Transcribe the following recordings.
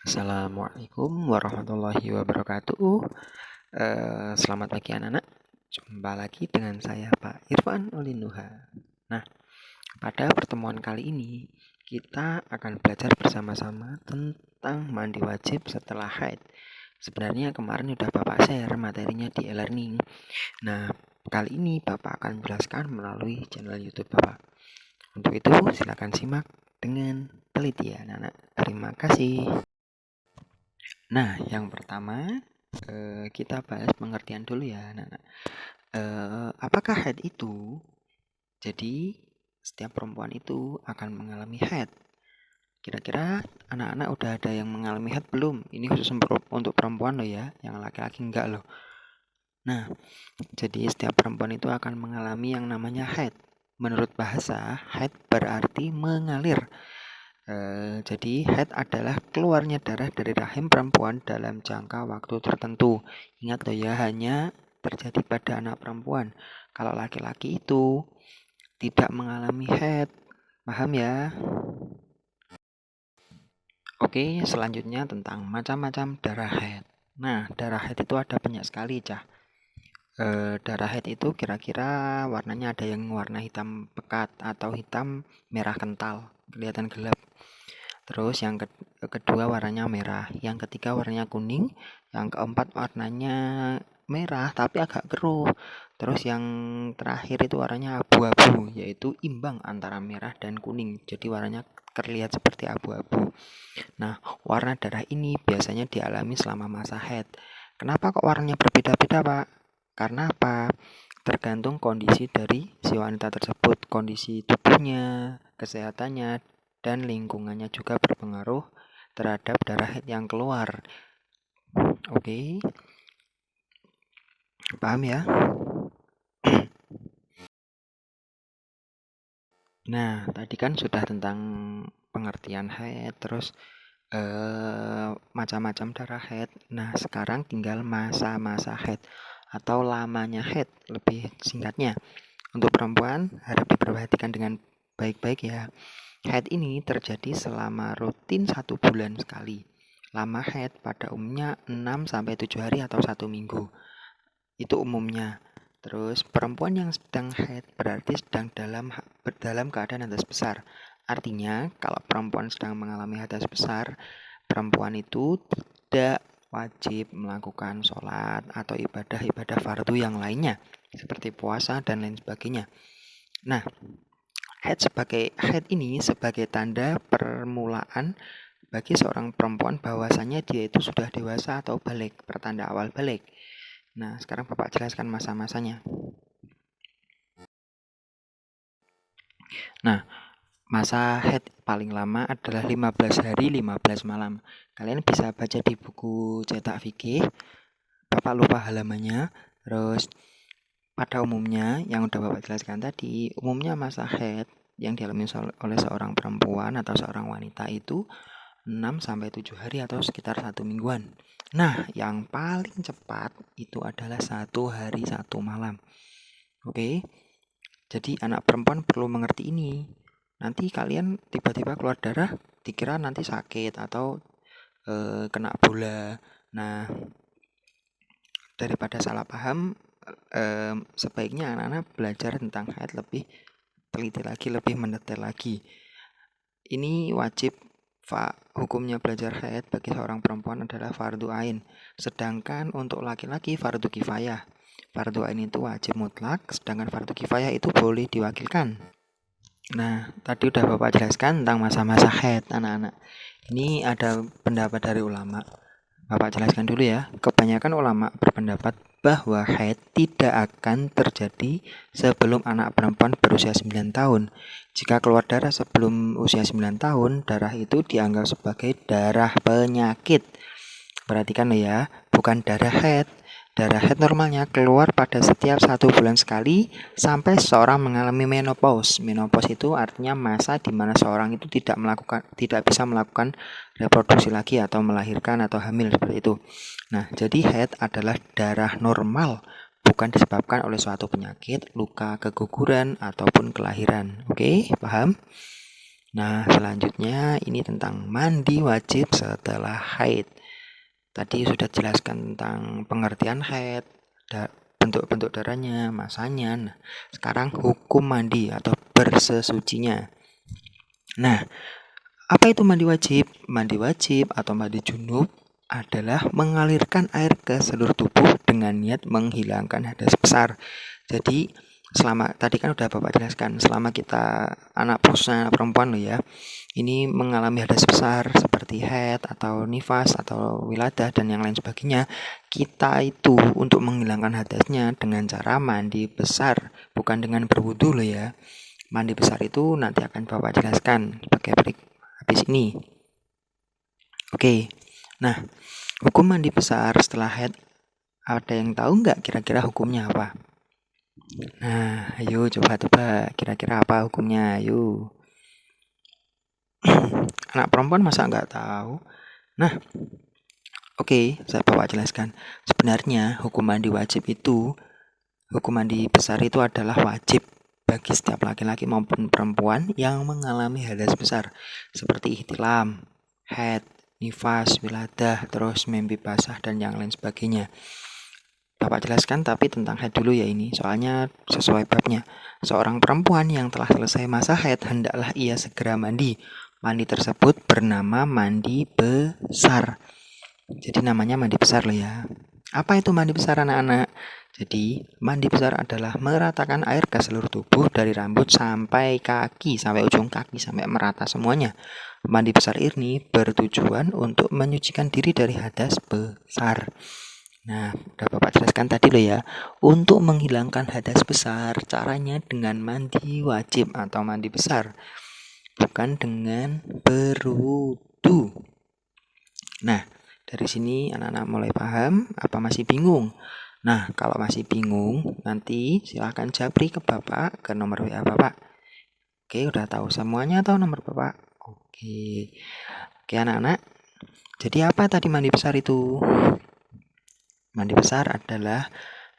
Assalamualaikum warahmatullahi wabarakatuh. Selamat pagi anak-anak. Jumpa lagi dengan saya Pak Irfan Olinuha. Nah, pada pertemuan kali ini kita akan belajar bersama-sama tentang mandi wajib setelah haid. Sebenarnya kemarin udah Bapak share materinya di e-learning. Nah, kali ini Bapak akan menjelaskan melalui channel YouTube Bapak. Untuk itu silakan simak dengan teliti ya anak-anak. Terima kasih. Nah, yang pertama kita bahas pengertian dulu ya, anak-anak. Apakah haid itu? Jadi, setiap perempuan itu akan mengalami haid. Kira-kira anak-anak udah ada yang mengalami haid belum? Ini khusus untuk perempuan loh ya, yang laki-laki enggak loh. Nah, jadi setiap perempuan itu akan mengalami yang namanya haid. Menurut bahasa, haid berarti mengalir. Jadi haid adalah keluarnya darah dari rahim perempuan dalam jangka waktu tertentu. Ingat loh ya, hanya terjadi pada anak perempuan. Kalau laki-laki itu tidak mengalami haid. Paham ya? Oke, selanjutnya tentang macam-macam darah haid. Nah, darah haid itu ada banyak sekali, Cah. Darah haid itu kira-kira warnanya ada yang warna hitam pekat atau hitam merah kental, kelihatan gelap. Terus yang kedua warnanya merah, yang ketiga warnanya kuning, yang keempat warnanya merah tapi agak keruh. Terus yang terakhir itu warnanya abu-abu, yaitu imbang antara merah dan kuning. Jadi warnanya terlihat seperti abu-abu. Nah, warna darah ini biasanya dialami selama masa haid. Kenapa kok warnanya berbeda-beda, Pak? Karena apa? Tergantung kondisi dari si wanita tersebut, kondisi tubuhnya, kesehatannya, dan lingkungannya juga berpengaruh terhadap darah haid yang keluar. Oke, paham ya? Nah, tadi kan sudah tentang pengertian haid, terus macam-macam darah haid. Nah, sekarang tinggal masa-masa haid atau lamanya haid, lebih singkatnya. Untuk perempuan, harap diperhatikan dengan baik-baik ya. Haid ini terjadi selama rutin 1 bulan sekali. Lama haid pada umumnya 6-7 hari atau 1 minggu. Itu umumnya. Terus perempuan yang sedang haid berarti sedang dalam keadaan hadas besar. Artinya kalau perempuan sedang mengalami hadas besar, perempuan itu tidak wajib melakukan sholat atau ibadah-ibadah fardu yang lainnya seperti puasa dan lain sebagainya. Nah, haid ini sebagai tanda permulaan bagi seorang perempuan bahwasanya dia itu sudah dewasa atau balik, pertanda awal balik. Nah, sekarang Bapak jelaskan masa-masanya. Nah, masa haid paling lama adalah 15 hari 15 malam. Kalian bisa baca di buku cetak fikih. Bapak lupa halamannya. Terus pada umumnya yang udah Bapak jelaskan tadi, umumnya masa haid yang dialami oleh seorang perempuan atau seorang wanita itu 6-7 hari atau sekitar 1 mingguan. Nah, yang paling cepat itu adalah 1 hari 1 malam. Oke, jadi anak perempuan perlu mengerti ini. Nanti kalian tiba-tiba keluar darah, dikira nanti sakit atau kena bola. Nah, daripada salah paham, sebaiknya anak-anak belajar tentang haid lebih teliti lagi, lebih mendetail lagi. Ini wajib, hukumnya belajar haid bagi seorang perempuan adalah fardu ain. Sedangkan untuk laki-laki fardu kifayah. Fardu ain itu wajib mutlak, sedangkan fardu kifayah itu boleh diwakilkan. Nah, tadi udah Bapak jelaskan tentang masa-masa haid anak-anak. Ini ada pendapat dari ulama. Bapak jelaskan dulu ya. Kebanyakan ulama berpendapat bahwa haid tidak akan terjadi sebelum anak perempuan berusia 9 tahun. Jika keluar darah sebelum usia 9 tahun, darah itu dianggap sebagai darah penyakit. Perhatikan ya, bukan darah haid. Darah haid normalnya keluar pada setiap 1 bulan sekali sampai seseorang mengalami menopause. Menopause itu artinya masa di mana seorang itu tidak bisa melakukan reproduksi lagi atau melahirkan atau hamil seperti itu. Nah, jadi haid adalah darah normal, bukan disebabkan oleh suatu penyakit, luka, keguguran ataupun kelahiran. Oke, paham? Nah, selanjutnya ini tentang mandi wajib setelah haid. Tadi sudah jelaskan tentang pengertian haid, bentuk-bentuk darahnya, masanya. Nah, sekarang hukum mandi atau bersesucinya. Nah, apa itu mandi wajib? Mandi wajib atau mandi junub adalah mengalirkan air ke seluruh tubuh dengan niat menghilangkan hadas besar. Jadi, tadi kan udah Bapak jelaskan, selama kita anak perempuan loh ya, ini mengalami hadas besar seperti haid atau nifas atau wiladah dan yang lain sebagainya, kita itu untuk menghilangkan hadasnya dengan cara mandi besar, bukan dengan berwudu loh ya. Mandi besar itu nanti akan Bapak jelaskan sebagai berikut habis ini. Oke, nah hukum mandi besar setelah haid, ada yang tahu nggak kira-kira hukumnya apa? Nah, ayo coba tebak kira-kira apa hukumnya, ayo. Anak perempuan masa nggak tahu? Nah, oke, saya bawa jelaskan. Sebenarnya hukum mandi besar itu adalah wajib bagi setiap laki-laki maupun perempuan yang mengalami hadas besar seperti ihtilam, haid, nifas, wiladah, terus mimpi basah dan yang lain sebagainya. Bapak jelaskan tapi tentang haid dulu ya ini, soalnya sesuai babnya. Seorang perempuan yang telah selesai masa haid hendaklah ia segera mandi. Mandi tersebut bernama mandi besar. Jadi namanya mandi besar loh ya. Apa itu mandi besar anak-anak? Jadi mandi besar adalah meratakan air ke seluruh tubuh dari rambut sampai kaki, sampai ujung kaki, sampai merata semuanya. Mandi besar ini bertujuan untuk menyucikan diri dari hadas besar. Nah, udah Bapak jelaskan tadi loh ya. Untuk menghilangkan hadas besar, caranya dengan mandi wajib atau mandi besar. Bukan dengan berwudu. Nah, dari sini anak-anak mulai paham apa masih bingung? Nah, kalau masih bingung, nanti silahkan japri ke Bapak ke nomor WA Bapak. Oke, udah tahu semuanya atau nomor Bapak? Oke. Oke anak-anak. Jadi apa tadi mandi besar itu? Mandi besar adalah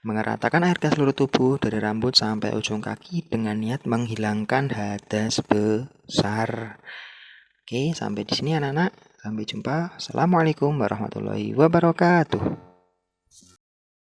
mengeratakan air ke seluruh tubuh dari rambut sampai ujung kaki dengan niat menghilangkan hadas besar. Oke, sampai di sini anak-anak. Sampai jumpa. Assalamualaikum warahmatullahi wabarakatuh.